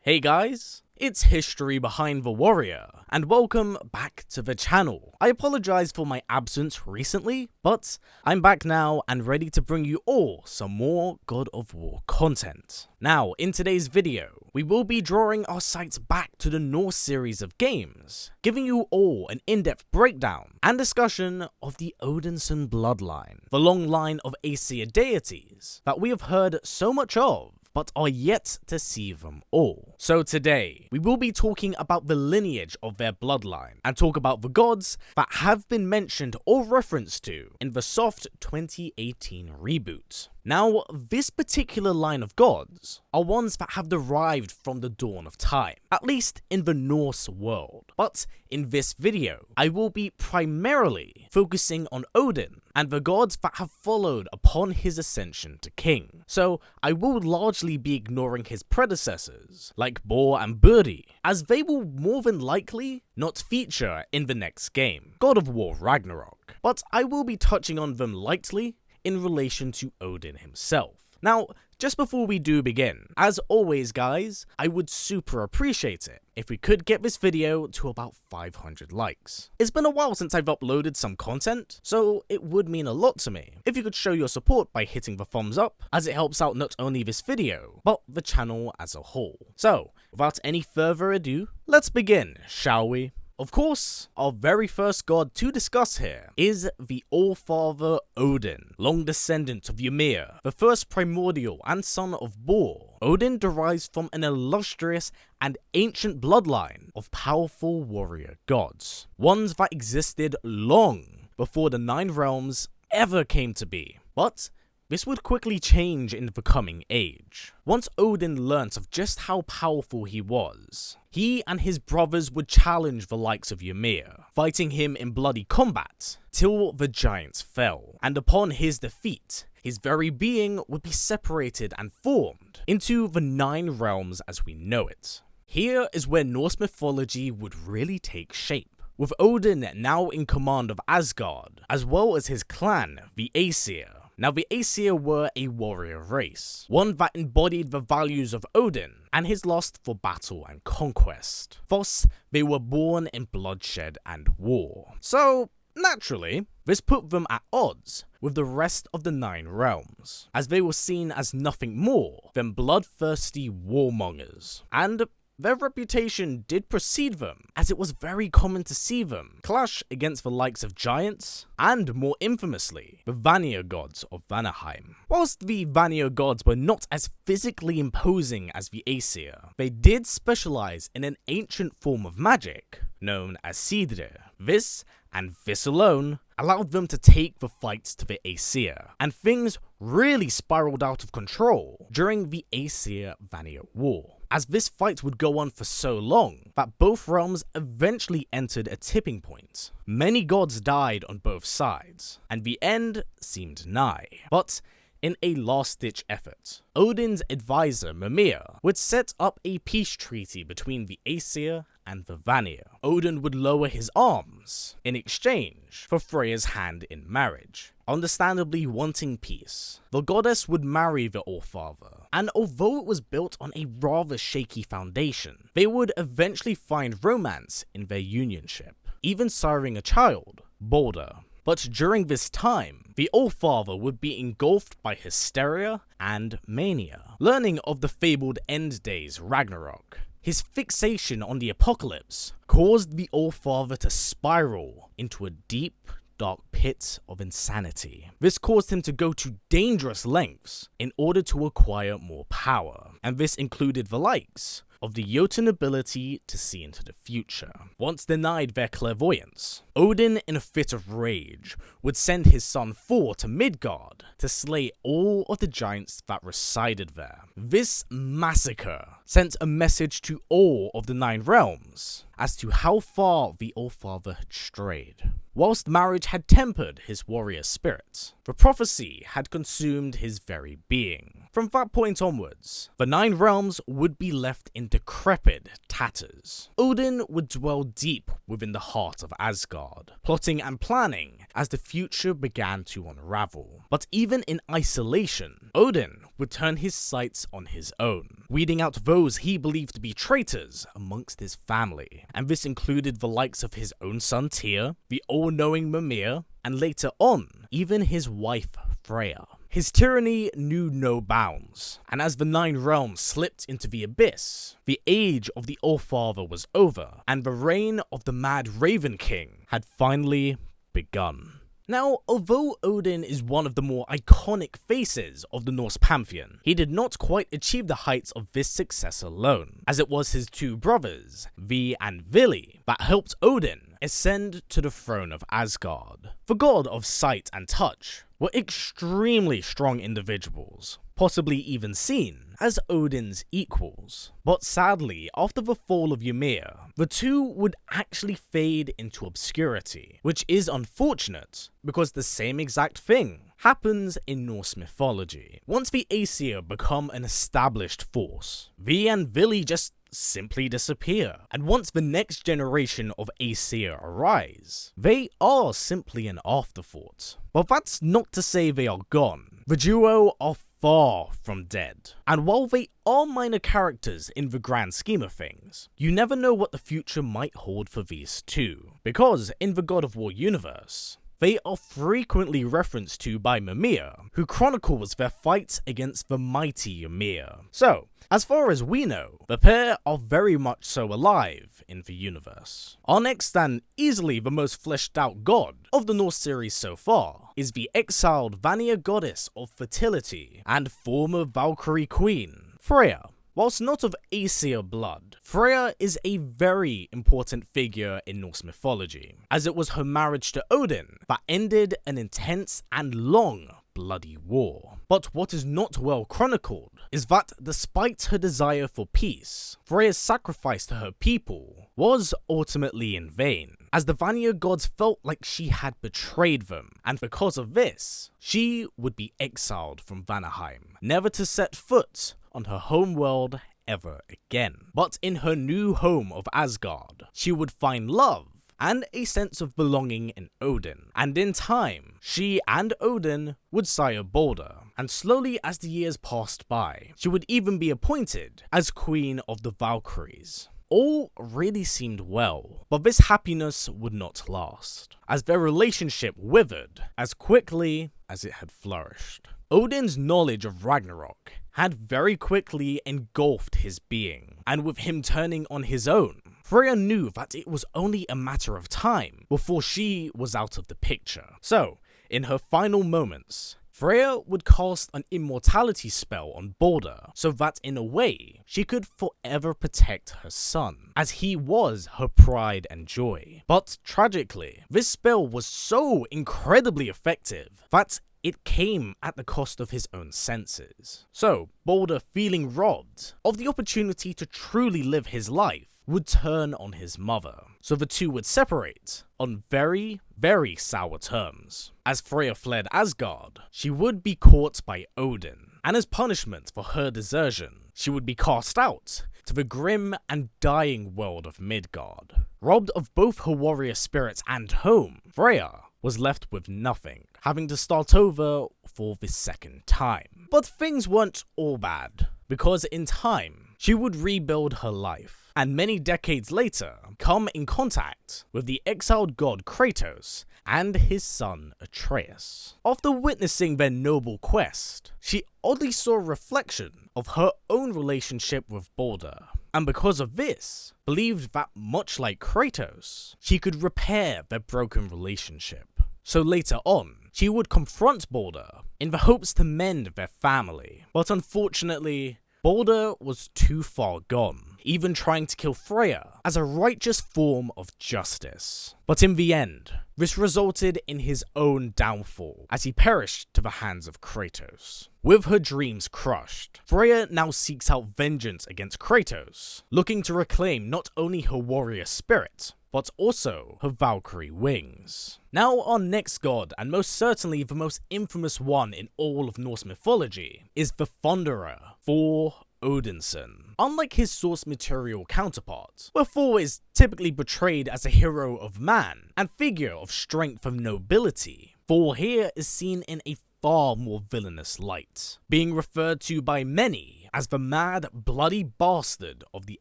Hey guys, it's History Behind the Warrior, and welcome back to the channel. I apologize for my absence recently, but I'm back now and ready to bring you all some more God of War content. Now, in today's video, we will be drawing our sights back to the Norse series of games, giving you all an in-depth breakdown and discussion of the Odinson Bloodline, the long line of Aesir deities that we have heard so much of, but are yet to see them all. So today, we will be talking about the lineage of their bloodline, and talk about the gods that have been mentioned or referenced to in the soft 2018 reboot. Now, this particular line of gods are ones that have derived from the dawn of time, at least in the Norse world. But in this video, I will be primarily focusing on Odin and the gods that have followed upon his ascension to king. So I will largely be ignoring his predecessors, like Borr and Buri, as they will more than likely not feature in the next game, God of War Ragnarok. But I will be touching on them lightly in relation to Odin himself. Now, just before we do begin, as always guys, I would super appreciate it if we could get this video to about 500 likes. It's been a while since I've uploaded some content, so it would mean a lot to me if you could show your support by hitting the thumbs up, as it helps out not only this video, but the channel as a whole. So, without any further ado, let's begin, shall we? Of course, our very first god to discuss here is the All-Father Odin, long descendant of Ymir, the first primordial and son of Borr. Odin derives from an illustrious and ancient bloodline of powerful warrior gods, ones that existed long before the Nine Realms ever came to be. But this would quickly change in the coming age. Once Odin learnt of just how powerful he was, he and his brothers would challenge the likes of Ymir, fighting him in bloody combat, till the giants fell, and upon his defeat, his very being would be separated and formed into the Nine Realms as we know it. Here is where Norse mythology would really take shape, with Odin now in command of Asgard, as well as his clan, the Aesir. Now, the Aesir were a warrior race, one that embodied the values of Odin and his lust for battle and conquest. Thus, they were born in bloodshed and war. So, naturally, this put them at odds with the rest of the Nine Realms, as they were seen as nothing more than bloodthirsty warmongers. And their reputation did precede them, as it was very common to see them clash against the likes of giants, and more infamously, the Vanir gods of Vanaheim. Whilst the Vanir gods were not as physically imposing as the Aesir, they did specialize in an ancient form of magic known as Sidre. This, and this alone, allowed them to take the fights to the Aesir, and things really spiraled out of control during the Aesir-Vanir War, as this fight would go on for so long that both realms eventually entered a tipping point. Many gods died on both sides, and the end seemed nigh. But in a last-ditch effort, Odin's advisor Mimir would set up a peace treaty between the Aesir and the Vanir. Odin would lower his arms in exchange for Freya's hand in marriage. Understandably wanting peace, the goddess would marry the All-Father, and although it was built on a rather shaky foundation, they would eventually find romance in their unionship, even siring a child, Balder. But during this time, the All-Father would be engulfed by hysteria and mania, learning of the fabled end days Ragnarok. His fixation on the apocalypse caused the All-Father to spiral into a deep, dark pit of insanity. This caused him to go to dangerous lengths in order to acquire more power, and this included the likes of the Jotun ability to see into the future. Once denied their clairvoyance, Odin, in a fit of rage, would send his son Thor to Midgard to slay all of the giants that resided there. This massacre sent a message to all of the Nine Realms as to how far the All-Father had strayed. Whilst marriage had tempered his warrior spirit, the prophecy had consumed his very being. From that point onwards, the 9 realms would be left in decrepit tatters. Odin would dwell deep within the heart of Asgard, plotting and planning as the future began to unravel. But even in isolation, Odin would turn his sights on his own, weeding out those he believed to be traitors amongst his family. And this included the likes of his own son Tyr, the all-knowing Mimir, and later on, even his wife Freya. His tyranny knew no bounds, and as the 9 realms slipped into the abyss, the age of the Allfather was over, and the reign of the Mad Raven King had finally begun. Now, although Odin is one of the more iconic faces of the Norse pantheon, he did not quite achieve the heights of this success alone, as it was his 2 brothers, Vi and Vili, that helped Odin ascend to the throne of Asgard. The god of sight and touch were extremely strong individuals, possibly even seen as Odin's equals. But sadly, after the fall of Ymir, the 2 would actually fade into obscurity, which is unfortunate because the same exact thing happens in Norse mythology. Once the Aesir become an established force, Vi and Vili just simply disappear. And once the next generation of Aesir arise, they are simply an afterthought. But that's not to say they are gone. The duo are far from dead. And while they are minor characters in the grand scheme of things, you never know what the future might hold for these 2. Because in the God of War universe, they are frequently referenced to by Mimir, who chronicles their fight against the mighty Ymir. So, as far as we know, the pair are very much so alive in the universe. Our next and easily the most fleshed out god of the Norse series so far is the exiled Vanir goddess of fertility and former Valkyrie queen, Freya. Whilst not of Aesir blood, Freya is a very important figure in Norse mythology, as it was her marriage to Odin that ended an intense and long bloody war. But what is not well chronicled is that despite her desire for peace, Freya's sacrifice to her people was ultimately in vain, as the Vanir gods felt like she had betrayed them, and because of this, she would be exiled from Vanaheim, never to set foot on her homeworld ever again. But in her new home of Asgard, she would find love and a sense of belonging in Odin, and in time, she and Odin would sire Balder, and slowly as the years passed by, she would even be appointed as Queen of the Valkyries. All really seemed well, but this happiness would not last, as their relationship withered as quickly as it had flourished. Odin's knowledge of Ragnarok had very quickly engulfed his being, and with him turning on his own, Freya knew that it was only a matter of time before she was out of the picture. So, in her final moments, Freya would cast an immortality spell on Balder so that in a way, she could forever protect her son, as he was her pride and joy. But tragically, this spell was so incredibly effective that it came at the cost of his own senses. So, Balder, feeling robbed of the opportunity to truly live his life, would turn on his mother, so the 2 would separate on very, very sour terms. As Freya fled Asgard, she would be caught by Odin, and as punishment for her desertion, she would be cast out to the grim and dying world of Midgard. Robbed of both her warrior spirit and home, Freya was left with nothing, having to start over for the second time. But things weren't all bad, because in time, she would rebuild her life, and many decades later, come in contact with the exiled god Kratos and his son Atreus. After witnessing their noble quest, she oddly saw a reflection of her own relationship with Balder, and because of this, believed that much like Kratos, she could repair their broken relationship. So later on, she would confront Balder in the hopes to mend their family, but unfortunately, Balder was too far gone, even trying to kill Freya as a righteous form of justice. But in the end, this resulted in his own downfall, as he perished to the hands of Kratos. With her dreams crushed, Freya now seeks out vengeance against Kratos, looking to reclaim not only her warrior spirit, but also her Valkyrie wings. Now our next god, and most certainly the most infamous one in all of Norse mythology, is the Thunderer, Thor Odinson. Unlike his source material counterpart, where Thor is typically portrayed as a hero of man and figure of strength and nobility, Thor here is seen in a far more villainous light, being referred to by many as the mad, bloody bastard of the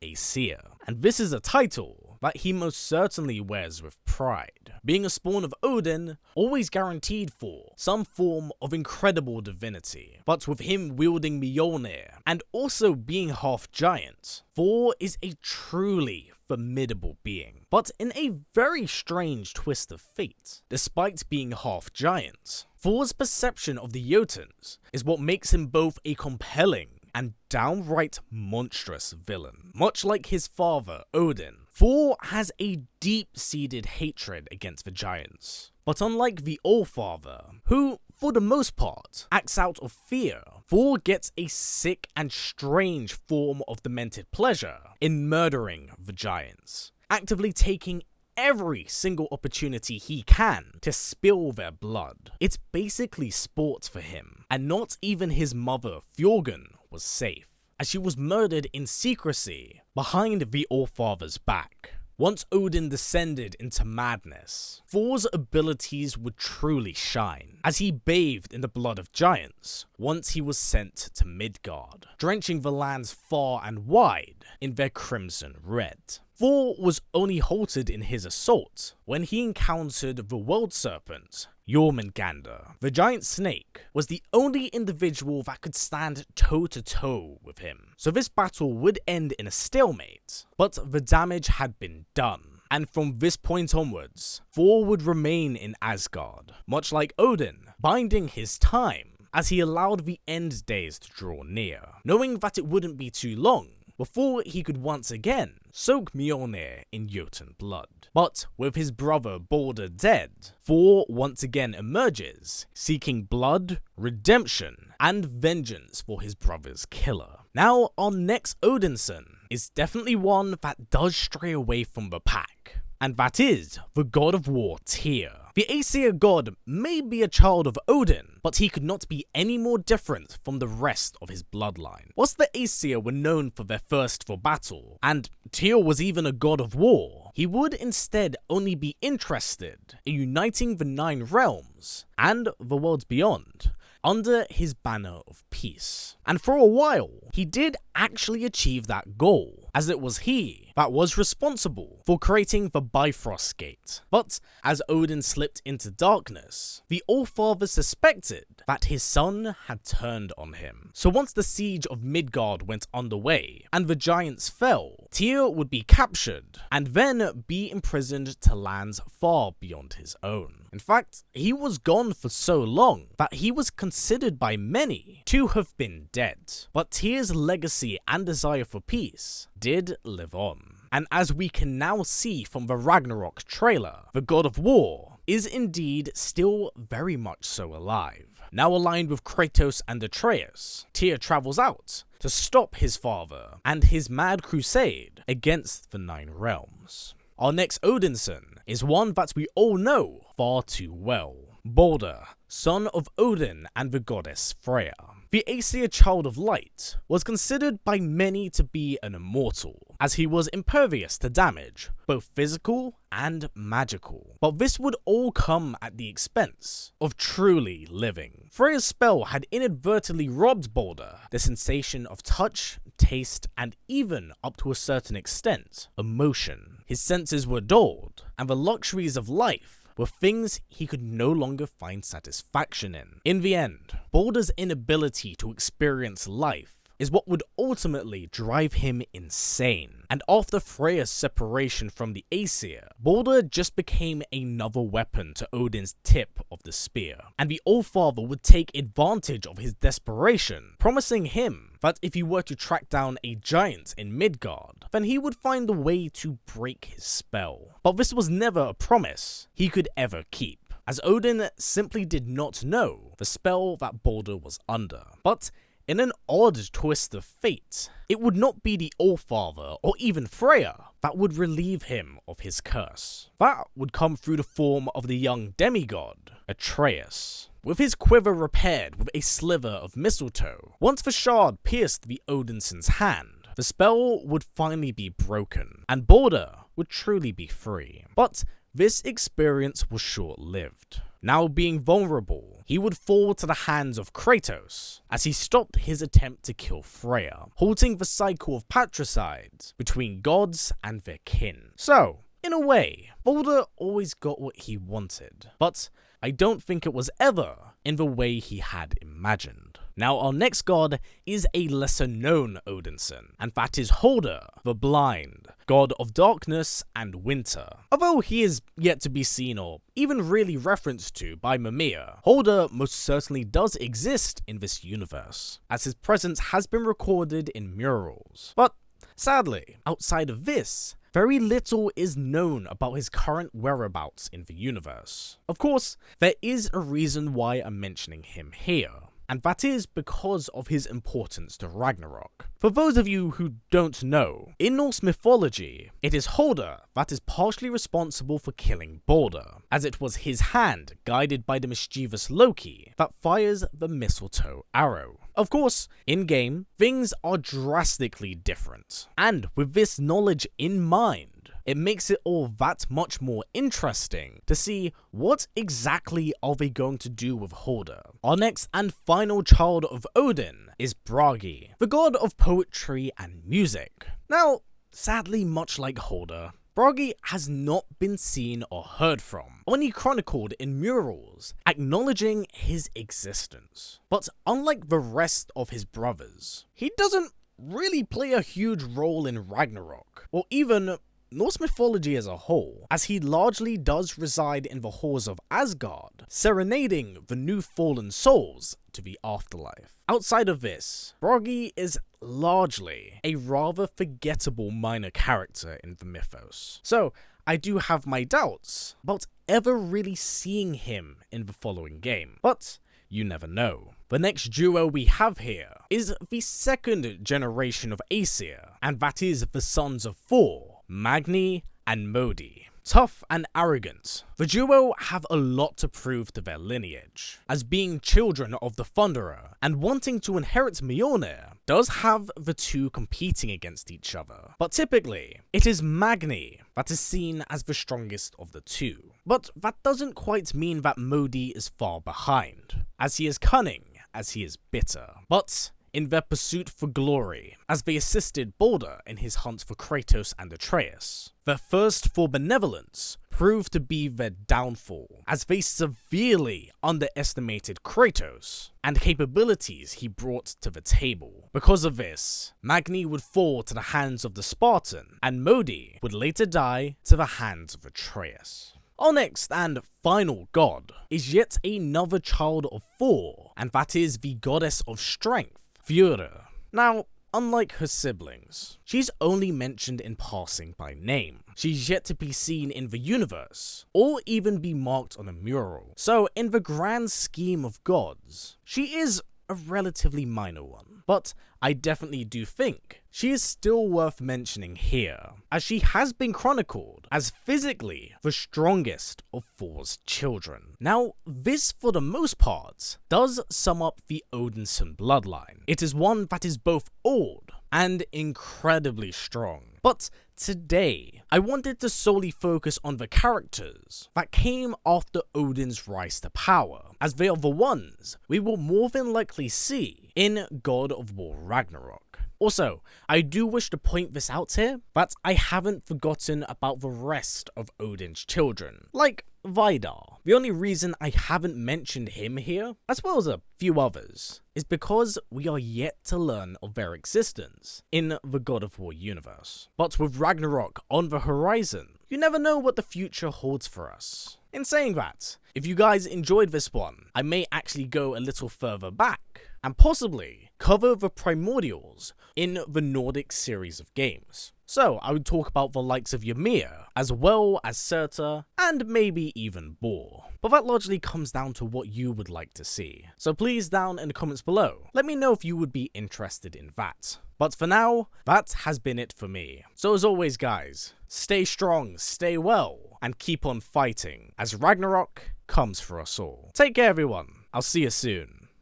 Aesir. And this is a title that he most certainly wears with pride, being a spawn of Odin, always guaranteed for some form of incredible divinity. But with him wielding Mjolnir and also being half giant, Thor is a truly formidable being, but in a very strange twist of fate. Despite being half giant, Thor's perception of the Jotuns is what makes him both a compelling and downright monstrous villain. Much like his father, Odin, Thor has a deep-seated hatred against the giants. But unlike the Allfather, who, for the most part, acts out of fear, Thor gets a sick and strange form of demented pleasure in murdering the giants, actively taking every single opportunity he can to spill their blood. It's basically sport for him, and not even his mother, Fjorgen, was safe, as she was murdered in secrecy behind the Allfather's back. Once Odin descended into madness, Thor's abilities would truly shine, as he bathed in the blood of giants once he was sent to Midgard, drenching the lands far and wide in their crimson red. Thor was only halted in his assault when he encountered the world serpent, Jormungandr. The giant snake was the only individual that could stand toe-to-toe with him, so this battle would end in a stalemate, but the damage had been done. And from this point onwards, Thor would remain in Asgard, much like Odin, biding his time as he allowed the end days to draw near, knowing that it wouldn't be too long before he could once again soak Mjolnir in Jotun blood. But with his brother Balder dead, Thor once again emerges, seeking blood, redemption, and vengeance for his brother's killer. Now, our next Odinson is definitely one that does stray away from the pack, and that is the god of war Tyr. The Aesir god may be a child of Odin, but he could not be any more different from the rest of his bloodline. Whilst the Aesir were known for their thirst for battle, and Tyr was even a god of war, he would instead only be interested in uniting the 9 realms and the worlds beyond under his banner of peace. And for a while, he did actually achieve that goal, as it was he that was responsible for creating the Bifrost Gate. But as Odin slipped into darkness, the Allfather suspected that his son had turned on him. So once the siege of Midgard went underway and the giants fell, Tyr would be captured and then be imprisoned to lands far beyond his own. In fact, he was gone for so long that he was considered by many to have been dead. But Tyr's legacy and desire for peace did live on. And as we can now see from the Ragnarok trailer, the god of war is indeed still very much so alive. Now aligned with Kratos and Atreus, Tyr travels out to stop his father and his mad crusade against the 9 realms. Our next Odinson is one that we all know far too well. Balder, son of Odin and the goddess Freya. The Aesir Child of Light was considered by many to be an immortal, as he was impervious to damage, both physical and magical. But this would all come at the expense of truly living. Freya's spell had inadvertently robbed Balder the sensation of touch, taste, and even, up to a certain extent, emotion. His senses were dulled, and the luxuries of life were things he could no longer find satisfaction in. In the end, Balder's inability to experience life is what would ultimately drive him insane. And after Freya's separation from the Aesir, Balder just became another weapon to Odin's tip of the spear. And the Allfather would take advantage of his desperation, promising him that if he were to track down a giant in Midgard, then he would find a way to break his spell. But this was never a promise he could ever keep, as Odin simply did not know the spell that Balder was under. But in an odd twist of fate, it would not be the Allfather or even Freya that would relieve him of his curse. That would come through the form of the young demigod, Atreus. With his quiver repaired with a sliver of mistletoe, once the shard pierced the Odinson's hand, the spell would finally be broken, and Borr would truly be free. But this experience was short-lived. Now being vulnerable, he would fall to the hands of Kratos as he stopped his attempt to kill Freya, halting the cycle of patricides between gods and their kin. So, in a way, Borr always got what he wanted, but I don't think it was ever in the way he had imagined. Now our next god is a lesser known Odinson, and that is Odin, the Blind, god of darkness and winter. Although he is yet to be seen or even really referenced to by Mimir, Odin most certainly does exist in this universe, as his presence has been recorded in murals. But sadly, outside of this, very little is known about his current whereabouts in the universe. Of course, there is a reason why I'm mentioning him here, and that is because of his importance to Ragnarok. For those of you who don't know, in Norse mythology, it is Odin that is partially responsible for killing Borr, as it was his hand, guided by the mischievous Loki, that fires the mistletoe arrow. Of course, in-game, things are drastically different, and with this knowledge in mind, it makes it all that much more interesting to see what exactly are they going to do with Odin. Our next and final child of Odin is Bragi, the god of poetry and music. Now, sadly, much like Odin, Froggy has not been seen or heard from, only chronicled in murals, acknowledging his existence. But unlike the rest of his brothers, he doesn't really play a huge role in Ragnarok, or even Norse mythology as a whole, as he largely does reside in the halls of Asgard, serenading the new fallen souls to the afterlife. Outside of this, Froggy is largely a rather forgettable minor character in the mythos, so I do have my doubts about ever really seeing him in the following game, but you never know. The next duo we have here is the second generation of Aesir, and that is the sons of Thor, Magni and Modi. Tough and arrogant, the duo have a lot to prove to their lineage, as being children of the Thunderer and wanting to inherit Mjolnir does have the two competing against each other, but typically it is Magni that is seen as the strongest of the two. But that doesn't quite mean that Modi is far behind, as he is cunning as he is bitter. But in their pursuit for glory, as they assisted Borr in his hunt for Kratos and Atreus, their thirst for benevolence proved to be their downfall, as they severely underestimated Kratos and capabilities he brought to the table. Because of this, Magni would fall to the hands of the Spartan, and Modi would later die to the hands of Atreus. Our next and final god is yet another child of Thor, and that is the goddess of strength, Freya. Now, unlike her siblings, she's only mentioned in passing by name. She's yet to be seen in the universe, or even be marked on a mural. So, in the grand scheme of gods, she is a relatively minor one, but I definitely do think she is still worth mentioning here, as she has been chronicled as physically the strongest of Thor's children. Now, this for the most part does sum up the Odinson bloodline. It is one that is both old and incredibly strong. But today, I wanted to solely focus on the characters that came after Odin's rise to power, as they are the ones we will more than likely see in God of War Ragnarok. Also, I do wish to point this out here, that I haven't forgotten about the rest of Odin's children, like Vidar. The only reason I haven't mentioned him here, as well as a few others, is because we are yet to learn of their existence in the God of War universe. But with Ragnarok on the horizon, you never know what the future holds for us. In saying that, if you guys enjoyed this one, I may actually go a little further back, and possibly cover the primordials in the Nordic series of games. So I would talk about the likes of Ymir, as well as Surtur, and maybe even Borr. But that largely comes down to what you would like to see. So please down in the comments below, let me know if you would be interested in that. But for now, that has been it for me. So as always guys, stay strong, stay well, and keep on fighting as Ragnarok comes for us all. Take care everyone, I'll see you soon.